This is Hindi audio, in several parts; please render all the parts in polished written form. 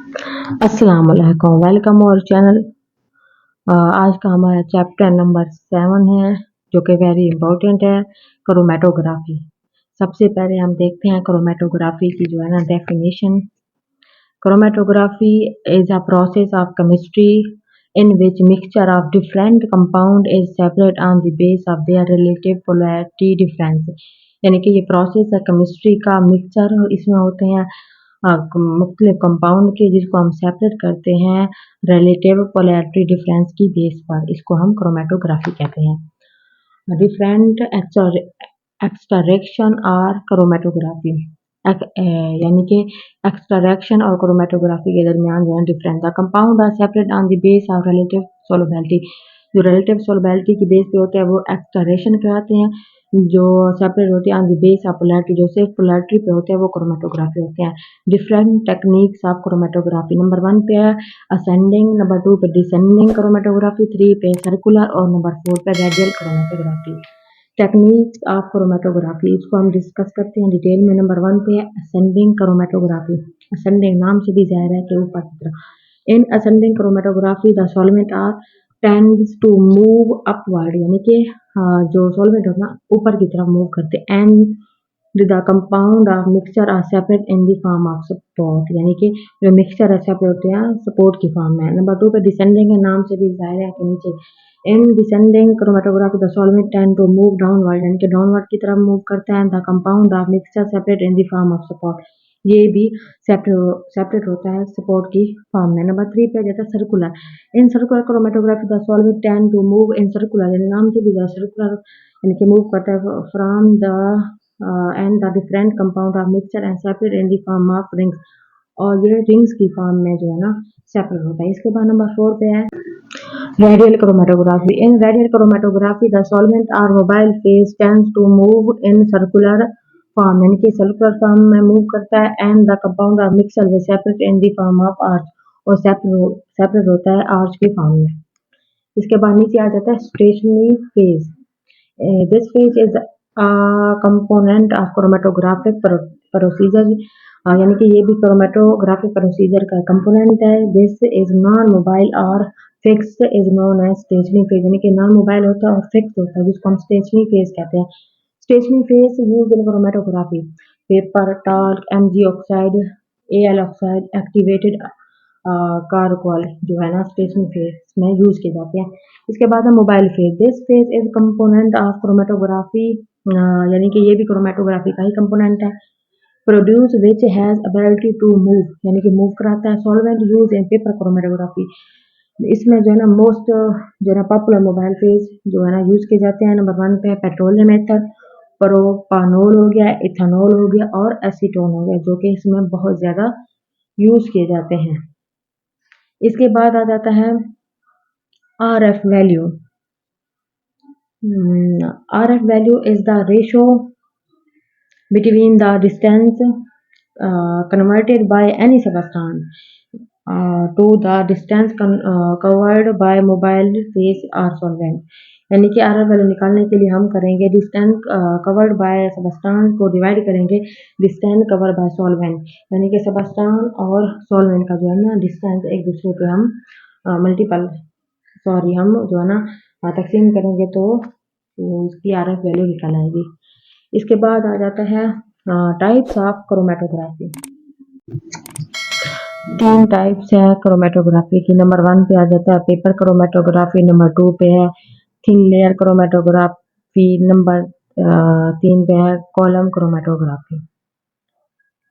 अस्सलाम वालेकुम, वेलकम और चैनल। आज का हमारा चैप्टर नंबर 7 है जो कि वेरी इंपॉर्टेंट है, क्रोमेटोग्राफी। सबसे पहले हम देखते हैं क्रोमेटोग्राफी की जो है ना definition. Chromatography is a process of chemistry in which mixture of different compound is separate on the base of their relative polarity difference। यानी कि ये प्रोसेस है केमिस्ट्री का मिक्सचर, इसमें होते हैं मुख्तलिफ कंपाउंड के जिसको हम सेपरेट करते हैं रिलेटिव पोलैरिटी डिफरेंस की बेस पर। इसको हम क्रोमेटोग्राफी कहते हैं। डिफरेंट एक्सट्रैक्शन और क्रोमेटोग्राफी यानी कि एक्सट्रैक्शन और क्रोमेटोग्राफी के दरमियान जो है difference. The compound are separate on the base of relative solubility. जो रिलेटिव सोलबिलिटी की बेस पे होते हैं वो एक्सट्रैक्शन कहलाते हैं। जो सेपरेट होते हैं on the base of polarity, जो सिर्फ पोलैरिटी पे होते हैं वो क्रोमेटोग्राफी होते हैं। Different techniques of chromatography, number 1 पे है असेंडिंग, नंबर 2 पे डिसेंडिंग क्रोमेटोग्राफी, 3 पे सर्कुलर और नंबर 4 पे radial chromatography. Techniques of chromatography, इसको हम डिस्कस करते हैं डिटेल में। नंबर 1 पे है असेंडिंग क्रोमेटोग्राफी। असेंडिंग नाम से भी जाहिर है कि ऊपर की तरफ। In ascending chromatography the solvent are tends to move upward, यानी कि जो सॉल्वेंट होता है ऊपर की तरफ मूव करते हैं। And the compound of mixture are separate in the form of support, यानी कि जो मिक्सचर है सेपरेट होते हैं सपोर्ट की फॉर्म में। नंबर 2 पे डिसेंडिंग है, नाम से भी जाहिर है कि नीचे। In descending chromatography the solvent tend to move downward, यानी कि डाउनवर्ड की तरफ मूव करते हैं। The compound of mixture separate in the form of support, ये भी सेपरेट होता है सपोर्ट की फॉर्म में। नंबर 3 पे जाता है circular. In circular chromatography the solvent tend to move in circular, यानी नाम से भी सर्कुलर, यानी कि मूव करता है from the end the different compound of mixture and separate in the form of rings, और ये रिंग्स की फॉर्म में जो है ना सेपरेट होता है। इसके बाद नंबर 4 पे है radial chromatography. In radial chromatography the solvent are mobile phase tends to move in circular form, यानी कि सर्कुलर फॉर्म में मूव करता है। And the compound of mixture they separate in the form of arch, और सेपरेट होता है आर्च की फॉर्म में। इसके बाद नीचे आ जाता है stationary phase. This phase is component of chromatographic procedure, यानी कि ये भी क्रोमेटोग्राफिक प्रोसीजर का कंपोनेंट है। दिस इज नॉन मोबाइल और fix is known as stationary phase, यानी कि नॉन मोबाइल होता है और फिक्स होता है जिसको हम स्टेशनरी फेज कहते हैं। Stationary phase use in chromatography, paper, talc, MG oxide, L oxide, activated charcoal जो है ना स्टेशनरी फेज में यूज किए जाते हैं। इसके बाद है mobile phase. This phase is component of chromatography, यानी कि ये भी क्रोमेटोग्राफी का ही कंपोनेंट है। Produce which has ability to move, यानी कि मूव कराता है। Solvent use in paper chromatography, इसमें जो है ना मोस्ट जो है ना पॉपुलर मोबाइल फेज जो है ना यूज किए जाते हैं। नंबर 1 पे पेट्रोलियम एथर, प्रोपानोल हो गया, इथेनॉल हो गया और एसीटोन हो गया, जो कि इसमें बहुत ज्यादा यूज किए जाते हैं। इसके बाद आ जाता है R F value. R F value is the ratio between the distance converted by any substance to the distance covered by mobile phase or solvent, यानी कि आर एफ वैल्यू निकालने के लिए हम करेंगे डिस्टेंस कवर्ड बाय सबस्टांस को डिवाइड करेंगे डिस्टेंस कवर्ड बाय सॉल्वेंट, यानी कि सबस्टांस और सॉल्वेंट का जो है ना डिस्टेंस एक दूसरे पे हम हम जो है ना तकसीम करेंगे तो उसकी आर एफ वैल्यू निकल आएगी। इसके बाद आ जाता है टाइप्स ऑफ क्रोमेटोग्राफी। 3 टाइप्स है क्रोमेटोग्राफी की। नंबर 1 पे आ जाता है पेपर क्रोमेटोग्राफी, नंबर 2 पे है थिन लेयर क्रोमेटोग्राफी, नंबर 3 पे है कॉलम क्रोमेटोग्राफी।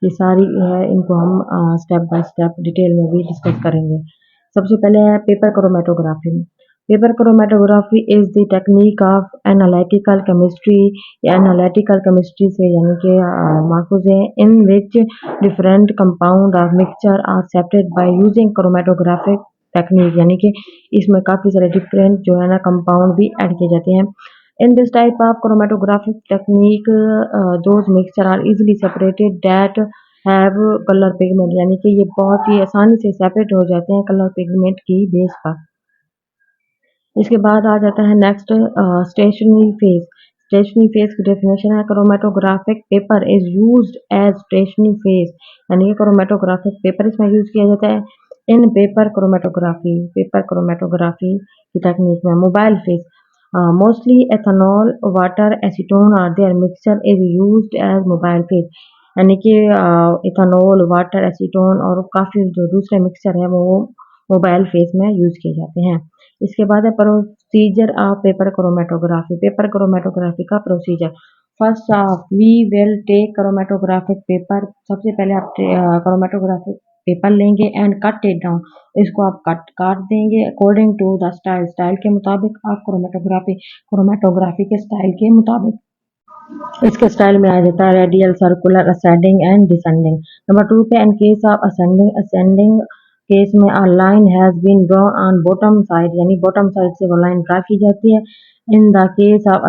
ये सारी है, इनको हम स्टेप बाय स्टेप डिटेल में भी डिस्कस करेंगे। सबसे पहले है paper chromatography. Paper chromatography is the technique of analytical chemistry, analytical chemistry से यानी कि मार्फूज है। In which different compound of mixture are separate by using chromatographic technique, यानी कि इसमें काफ़ी सारे डिफरेंट जो है ना कंपाउंड भी ऐड किए जाते हैं। In this type of chromatographic technique, those mixture are easily separated that have color pigment, यानी कि ये बहुत ही आसानी से सेपरेट हो जाते हैं कलर पिगमेंट की बेस पर। इसके बाद आ जाता है next stationary phase. Stationary phase की डेफिनेशन है chromatographic paper is used as stationary phase, यानी कि क्रोमेटोग्राफिक पेपर इसमें यूज किया जाता है इन पेपर क्रोमेटोग्राफी की तकनीक में। Mobile phase mostly ethanol water acetone or their mixture is used as mobile phase, यानी कि इथेनॉल वाटर एसीटोन और काफ़ी जो दूसरे मिक्सचर है वो मोबाइल फेज में यूज किए जाते हैं। इसके बाद है प्रोसीजर ऑफ पेपर क्रोमेटोग्राफी का procedure. First of we will take chromatographic paper, सबसे पहले आप क्रोमेटोग्राफिक पेपर लेंगे एंड कट इट डाउन, इसको आप काट देंगे अकॉर्डिंग टू द स्टाइल के मुताबिक, आप क्रोमेटोग्राफी के स्टाइल के मुताबिक। इसके स्टाइल में आ जाता है radial, circular, ascending and descending. Number 2 पे in case of ascending case में a line has been drawn on bottom side, यानी बॉटम साइड से वो लाइन ड्रा की जाती है। In the case of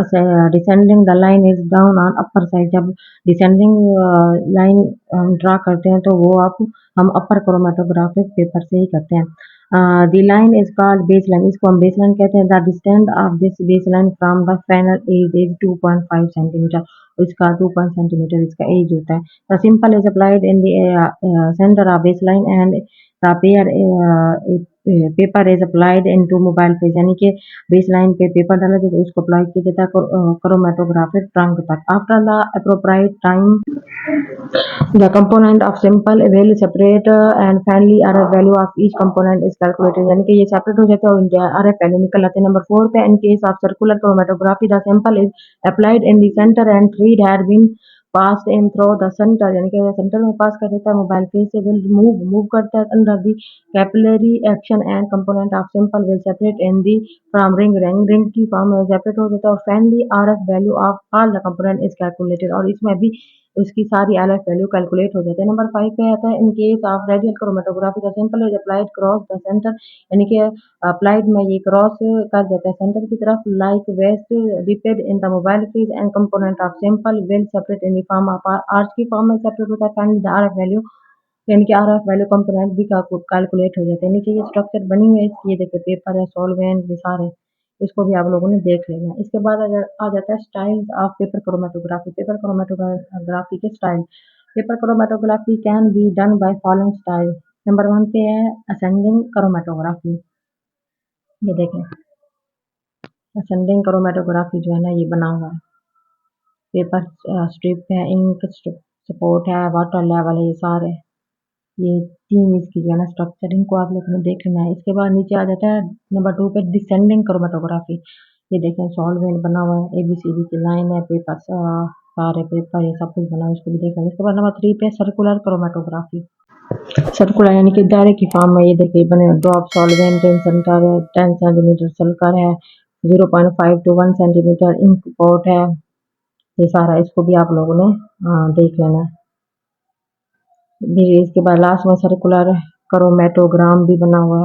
descending the line is down on upper side, जब डिसेंडिंग लाइन हम ड्रा करते हैं तो वो हम अपर क्रोमेटोग्राफिक पेपर से ही करते हैं। The line is called base line, इसको हम बेस लाइन कहते हैं। The distance of this base line from the final is 2.5 centimetre, इसका 2 सेंटीमीटर इसका एज होता है। The sample is applied in the centre of base line and the paper is applied into mobile phase, यानी कि बेस लाइन पे पेपर डाला जाता है, उसको अप्लाई किया जाता है क्रोमेटोग्राफिक ट्रंक तक। After the appropriate time the component of simple will separate and finally RF value of each component is calculated, यानी कि ये सेपरेट हो जाते हैं और इनके RF वैल्यू निकल आते हैं। नंबर 4 पे in case of circular chromatography the sample is applied in the centre and thread had been passed in through the centre, यानी कि सेंटर में पास कर देता है, मोबाइल फेज से विल मूव करता है under the capillary action and component of sample will separate in the from ring की फॉर्म में सेपरेट हो जाता है और finally RF value of all the component is calculated, और इसमें भी उसकी सारी अलग वैल्यू कैलकुलेट हो जाते हैं। नंबर 5 पे आता है in case of radial chromatography the sample is applied cross the centre, यानी कि अप्लाइड में ये क्रॉस कर जाता है सेंटर की तरफ, like west dipped in the mobile phase and component of sample will separate in the form of arch की फॉर्म में सेपरेट होता है। फाइनली द आरएफ वैल्यू, यानी कि आरएफ वैल्यू कंपोनेंट भी कैलकुलेट हो जाते हैं। नीचे ये स्ट्रक्चर बनी हुई है इसकी, ये देखिए पेपर है, सॉल्वेंट, ये सारे, इसको भी आप लोगों ने देख लेना है। इसके बाद आ जाता है स्टाइल्स ऑफ पेपर क्रोमेटोग्राफी के style. Paper chromatography can be done by following style. Number 1 पे है असेंडिंग क्रोमेटोग्राफी, ये देखें असेंडिंग क्रोमेटोग्राफी जो है ना ये बना हुआ है, पेपर स्ट्रिप है, इंक सपोर्ट है, वाटर लेवल है, ये सारे, ये 3 इसकी जो है ना स्ट्रक्चर, इनको आप लोगों ने देख लेना है। इसके बाद नीचे आ जाता है नंबर 2 पे डिसेंडिंग क्रोमेटोग्राफी, ये देखें सॉल्वेंट बना हुआ है, ABCD की लाइन है, पेपर सारे पेपर ये सब कुछ बना हुआ है, इसको भी देख लेंगे। इसके बाद नंबर 3 पे सर्कुलर क्रोमेटोग्राफी, सर्कुलर यानी कि दायरे की फॉर्म में, ये देखिए बने ड्रॉप सॉल्वेंट इन सेंटर है, 10 सेंटीमीटर सल्फर है, 0.5 to 1 सेंटीमीटर इंक पोर्ट है, ये सारा, इसको भी आप लोगों ने देख लेना है। इसके बाद लास्ट में सर्कुलर क्रोमेटोग्राम भी बना हुआ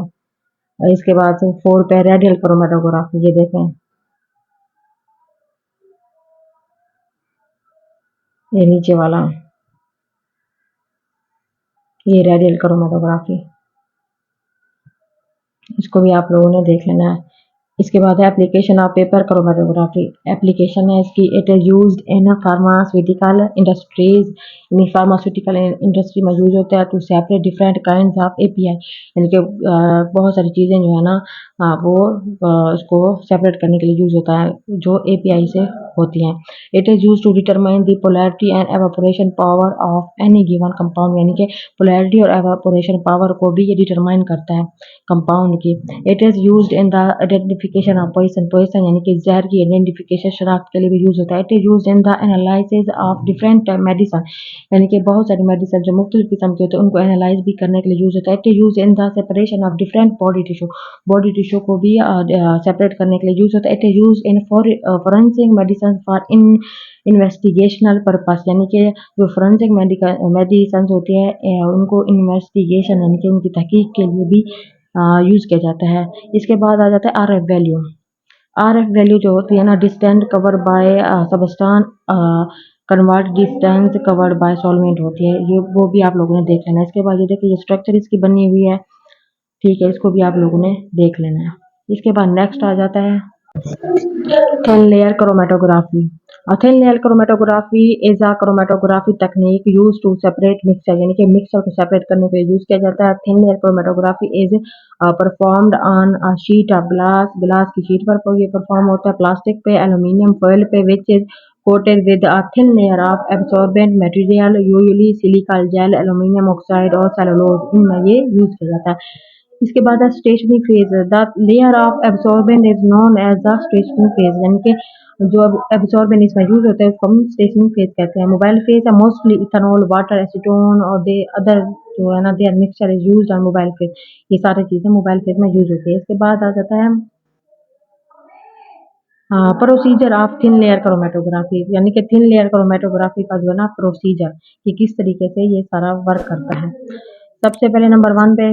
है। इसके बाद 4 पे रेडियल क्रोमेटोग्राफी, ये देखें ये नीचे वाला, ये रेडियल क्रोमेटोग्राफी, इसको भी आप लोगों ने देख लेना है। इसके बाद है application of paper chromatography, application है इसकी, it is used in pharmaceutical industries, यानी फार्मास्यूटिकल इंडस्ट्री में यूज होता है to separate different kinds of API, यानी कि बहुत सारी चीज़ें जो है ना वो उसको सेपरेट करने के लिए यूज होता है जो API से होती हैं। It is use to determine the polarity and evaporation power of any given compound, यानी कि पोलैरिटी और एवापोरेशन पावर को भी ये डिटरमाइन करता है कंपाउंड की। It is used in the identification of poison, यानी कि जहर की आइडेंटिफिकेशन शनाख्त के लिए भी यूज होता है। It is used in the analysis of different medicine, यानी कि बहुत सारी मेडिसिन जो मुख्तलिफ किस्म के होते हैं उनको एनालाइज भी करने के लिए यूज होता है। It is used in the separation of different body tissue को भी सेपरेट करने के लिए यूज होता है। It is used in forensic medicine for investigational purpose, यानी कि जो फॉरेंसिक मेडिसिन होती है उनको इन्वेस्टिगेशन यानी कि उनकी तहकीक के लिए भी यूज किया जाता है। इसके बाद आ जाता है RF वैल्यू। RF वैल्यू जो होती है ना, distance cover by substance convert distance covered by solvent होती है, ये वो भी आप लोगों ने देख लेना है। इसके बाद ये देखिए ये स्ट्रक्चर इसकी बनी हुई है, ठीक है, इसको भी आप लोगों ने देख लेना है। इसके बाद नेक्स्ट आ जाता है Thin layer chromatography. A thin layer chromatography is a chromatography technique used to separate mixture, यानी कि mixture को separate करने के लिए यूज किया जाता है. Thin layer chromatography is performed on a sheet of glass की शीट पर ये परफॉर्म होता है. प्लास्टिक पे, एल्यूमिनियम फॉइल पे, which is coated with a thin layer of absorbent material, usually silica gel, aluminium oxide और cellulose. इनमें ये यूज किया जाता है. इसके बाद stationary phase. The layer of absorbent is known as the stationary phase, यानी कि जो एब्सॉर्बेंट इसमें यूज होता है उसको हम स्टेशनरी फेज कहते हैं. मोबाइल फेज है मोस्टली इथेनॉल, वाटर, एसीटोन और दे अदर जो है ना their mixture is used on mobile phase. ये सारी चीजें मोबाइल फेज में यूज होती है. इसके बाद आ जाता है procedure of thin layer chromatography, यानी कि थिन लेयर क्रोमेटोग्राफी का जो है ना प्रोसीजर कि किस तरीके से ये सारा वर्क करता है. सबसे पहले नंबर 1 पे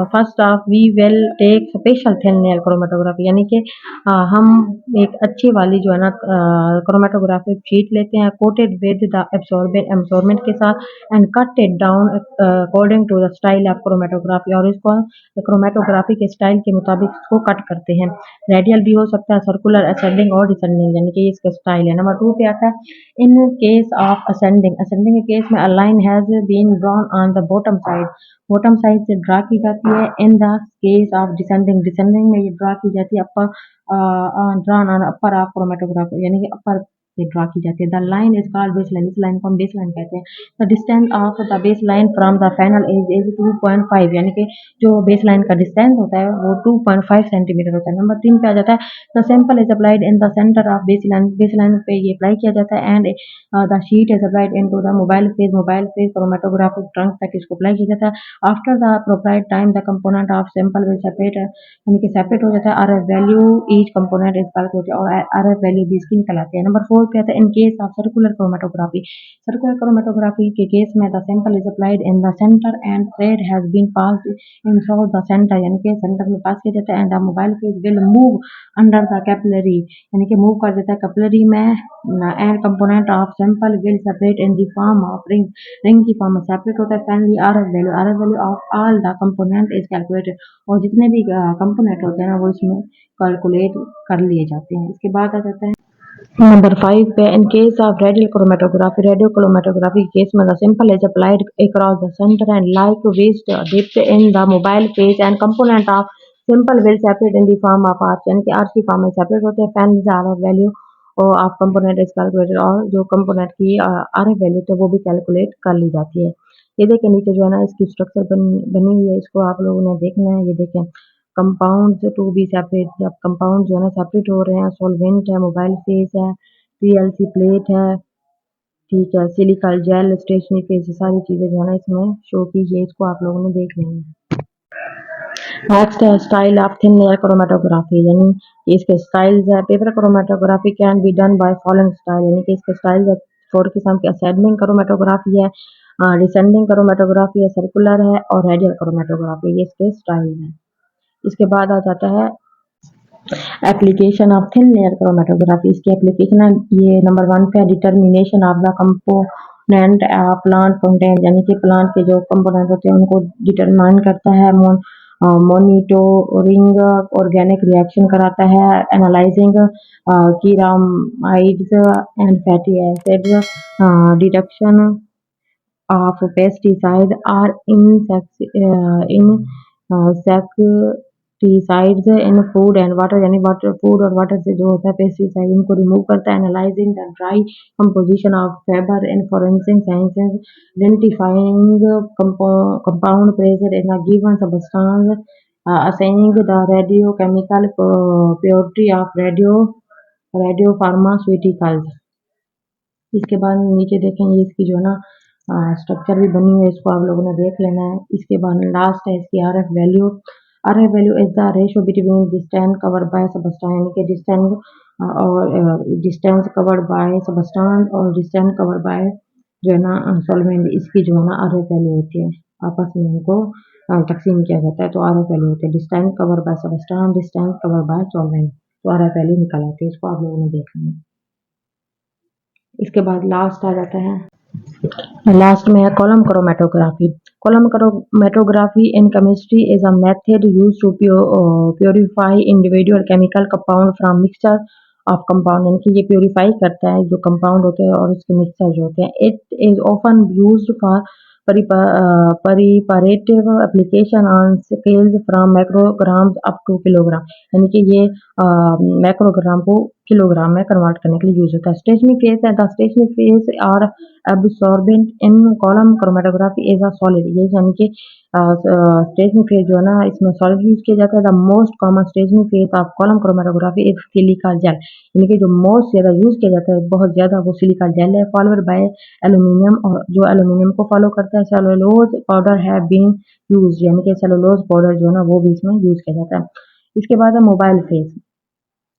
first of we will take special thin layer chromatography, यानी कि हम एक अच्छी वाली जो है ना क्रोमेटोग्राफी शीट लेते हैं कोटेड विद द एब्सॉर्बेंट के साथ and cut it down according to the style of chromatography, और इसको क्रोमेटोग्राफी के स्टाइल के मुताबिक इसको कट करते हैं. रेडियल भी हो सकता है, सर्कुलर, असेंडिंग और डिसेंडिंग, यानी कि इसका स्टाइल है. नंबर 2 पे आता है इन केस ऑफ असेंडिंग के केस में a line has been drawn on the bottom side से ड्रा की जाती है. In the case of descending में ये ड्रा की जाती है drawn on upper of chromatography, यानी कि अपर से ड्रा की जाती है. The line is called base line, इस लाइन को हम बेस लाइन कहते हैं. The distance of the base line from the final as is 2.5, यानी कि जो बेस लाइन का डिस्टेंस होता है वो 2.5 सेंटीमीटर होता है. नंबर 3 पे आ जाता है the sample is applied in the centre of base line पे ये अप्लाई किया जाता है and the sheet is applied into the mobile phase chromatographic trunk तक इसको अप्लाई किया जाता है. After the appropriate time the component of sample will separate, यानी कि सेपरेट हो जाता है. RF value each component is calculated और आरएफ वैल्यू भी इसकी निकल आती है. नंबर 4 पे आता है in case of circular chromatography के केस में the sample is applied in the centre and thread has been passed in through the centre, यानी कि सेंटर में पास किया जाता है. And the mobile phase will move under the capillary, यानी कि मूव कर देता है कैपिलरी में. And component of sample will separate in the form of ring की फॉर्म में सेपरेट होता है. Finally RF value of all the component is calculated, और जितने भी कंपोनेंट होते हैं ना वो इसमें कैलकुलेट कर लिए जाते हैं. इसके बाद आ जाता है नंबर 5 पे in case of radial chromatography के केस में the sample is applied across the centre and like west dipped in the mobile phase and component of sample will separate in the form of arch, यानी कि आर्च की फॉर्म में सेपरेट होते हैं. Finally the RF value of component is calculated, और जो कंपोनेंट की आरएफ वैल्यू थे वो भी कैलकुलेट कर ली जाती है. ये देखें नीचे जो है ना इसकी स्ट्रक्चर बनी हुई है, इसको आप लोगों ने देखना है. ये देखें कंपाउंड टू बी सेपरेट, जब कंपाउंड जो है ना सेपरेट हो रहे हैं, सॉल्वेंट है, मोबाइल फेस है, पीएलसी प्लेट है, ठीक है, सिलिकॉन जेल, स्टेशनरी फेस, सारी चीजें जो है ना इसमें शो की है. इसको आप लोगों ने देख लेना है. नेक्स्ट है style of thin layer chromatography, यानी इसके स्टाइल्स है. Paper chromatography can be done by following style, यानी कि इसके स्टाइल है 4 किस्म के. असेंडिंग क्रोमेटोग्राफी है, डिसेंडिंग क्रोमेटोग्राफी है, सर्कुलर है और रेडियल क्रोमेटोग्राफी, ये इसके स्टाइल है. इसके बाद आ जाता है application of thin layer chromatography. इसकी एप्लीकेशन है ये नंबर 1 पे determination of the component plant content, यानी कि प्लांट के जो कंपोनेंट होते हैं उनको डिटरमाइन करता है. मॉनिटरिंग ऑर्गेनिक रिएक्शन कराता है. Analysing ceramides and fatty acids, deduction of pesticide or insecticides in food and water, यानी वाटर फूड और वाटर से जो होता है पेस्टिसाइड उनको रिमूव करता है. Analysing the dry composition of fibre in forensic sciences, identifying compound pressure in a given substance, assessing the radiochemical purity of radiopharmaceuticals. इसके बाद नीचे देखेंगे इसकी जो है ना स्ट्रक्चर भी बनी हुई है, इसको आप लोगों ने देख लेना है. इसके बाद लास्ट है इसकी RF value. RF value is the ratio between distance covered by substance, यानी कि डिस्टेंस कवर्ड बाय सबस्टेंस और डिस्टेंस कवर्ड बाय जो है ना सॉल्वेंट, इसकी जो है ना आरएफ वैल्यू होती है. आपस में इनको तकसीम किया जाता है तो आरएफ वैल्यू होती है distance covered by substance, distance covered by solvent, तो आरएफ वैल्यू निकल आती है. इसको आप लोगों ने देख लेना. इसके बाद लास्ट आ जाता है लास्ट में है column chromatography. Column chromatography in chemistry is a method use to purify individual chemical compound from mixture of compound, यानी कि ये प्योरीफाई करता है जो कंपाउंड होते हैं और उसके मिक्सचर जो होते हैं। It is often used for preparative application on scales from micrograms up to kilogram, यानी कि ये माइक्रोग्राम को किलोग्राम में कन्वर्ट करने के लिए यूज होता है। स्टेशनरी फेज है, द स्टेशनरी फेज और absorbent in column chromatography is a solid, ये यानी कि स्टेशनरी फेज जो है ना इसमें सॉलिड यूज किया जाता है। The most common stationary phase of column chromatography is silica gel, यानी कि जो मोस्ट ज्यादा यूज किया जाता है बहुत ज्यादा वो सिलिका जेल है। फॉलोड बाय एल्यूमिनियम, और जो एल्यूमिनियम को फॉलो करता है। Cellulose powder have been use, यानी कि सेलुलोज पाउडर जो है ना वो भी इसमें यूज किया जाता है। इसके बाद है mobile phase.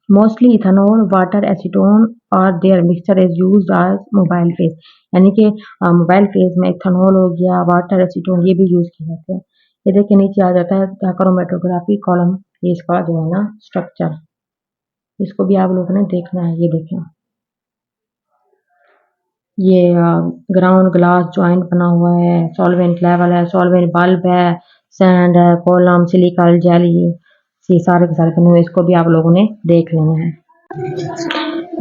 Mostly ethanol water acetone और their mixture is used as mobile phase, यानी कि मोबाइल फेज में इथेनॉल हो गया, वाटर एसीटोन ये भी यूज किए जाते हैं। ये देखिए नीचे आ जाता है क्रोमेटोग्राफी कॉलम, ये इसका जो है ना स्ट्रक्चर, इसको भी आप लोगों ने देखना है। ये देखें, ये ग्राउंड ग्लास जॉइंट बना हुआ है, सॉल्वेंट लेवल है, सॉल्वेंट बल्ब है, सैंड है, कॉलम, सिलिकॉन जेली, ये सारे के सारे बने हुए, इसको भी आप लोगों ने देख लेना है।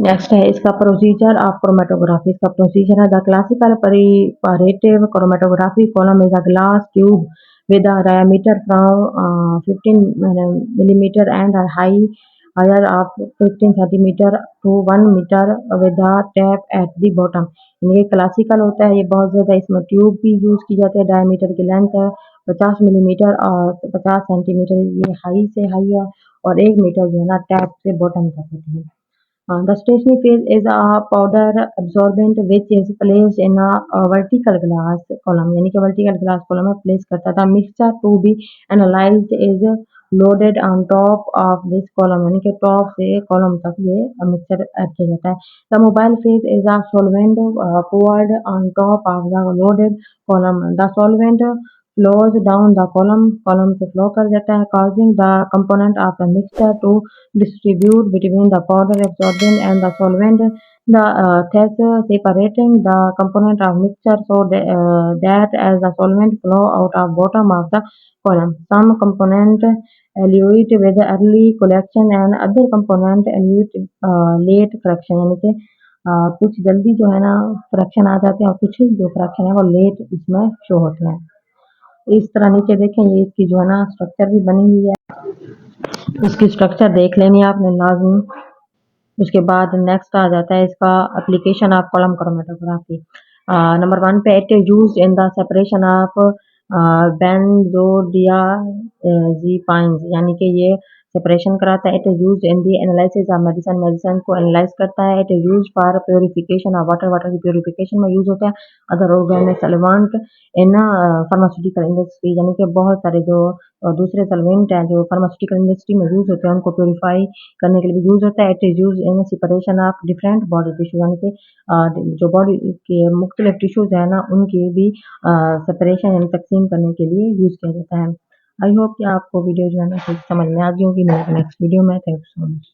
नेक्स्ट है इसका प्रोसीजर ऑफ क्रोमेटोग्राफी। इसका प्रोसीजर है the classical preparative chromatography column is a glass tube with a diameter from 15 millimeter and a higher of 15 centimeter to 1 meter with a tap at the bottom। ये क्लासिकल होता है, ये बहुत ज़्यादा इसमें ट्यूब भी यूज़ की जाती है। डायमीटर की लेंथ है 50 मिलीमीटर और 50 सेंटीमीटर, ये हाई से हाई है, और 1 मीटर जो है ना टैप से बॉटम तक होती है। The stationary phase is a powder absorbent which is placed in a vertical glass column, यानी कि vertical glass column में place करता है। The mixture to be analyzed is loaded on top of this column, यानी कि top से column तक ये mixture ऐड किया जाता है। The mobile phase is a solvent poured on top of the loaded column. The solvent flows down the column, column से flow कर जाता है, causing the component of the mixture to distribute between the powder absorbent and the solvent, thus separating the component of mixture so that as the solvent flow out of bottom of the column, some component elute with early collection and other component elute late correction, यानी कि कुछ जल्दी जो है ना फ्रैक्शन आ जाते हैं और कुछ जो फ्रैक्शन है वो लेट इसमें शो होते हैं। इस तरह नीचे देखें, ये इसकी जो है ना स्ट्रक्चर भी बनी हुई है, इसकी स्ट्रक्चर देख लेनी है आपने लाजमी। उसके बाद नेक्स्ट आ जाता है इसका application of column chromatography. Number 1 पे it is used in the separation of benzodiazepines, यानी कि ये सेपरेशन कराता है। It is used in the analysis of medicine, medicine को एनालाइज करता है। It is used for purification of water, water की प्योरिफिकेशन में यूज होता है। Other organic solvent in pharmaceutical industry, यानी कि बहुत सारे जो दूसरे सॉल्वेंट हैं जो फार्मास्यूटिकल इंडस्ट्री में यूज होते हैं उनको प्योरीफाई करने के लिए भी यूज होता है। It is use in separation of different body tissue, यानी कि जो बॉडी के मुख्तलिफ टिश्यूज है ना उनकी भी सेपरेशन यानी तकसीम करने के लिए यूज किया जाता है। आई होप कि आपको वीडियो जो है ना समझ में आ गई होगी। नेक्स्ट वीडियो में, थैंक यू सो मच।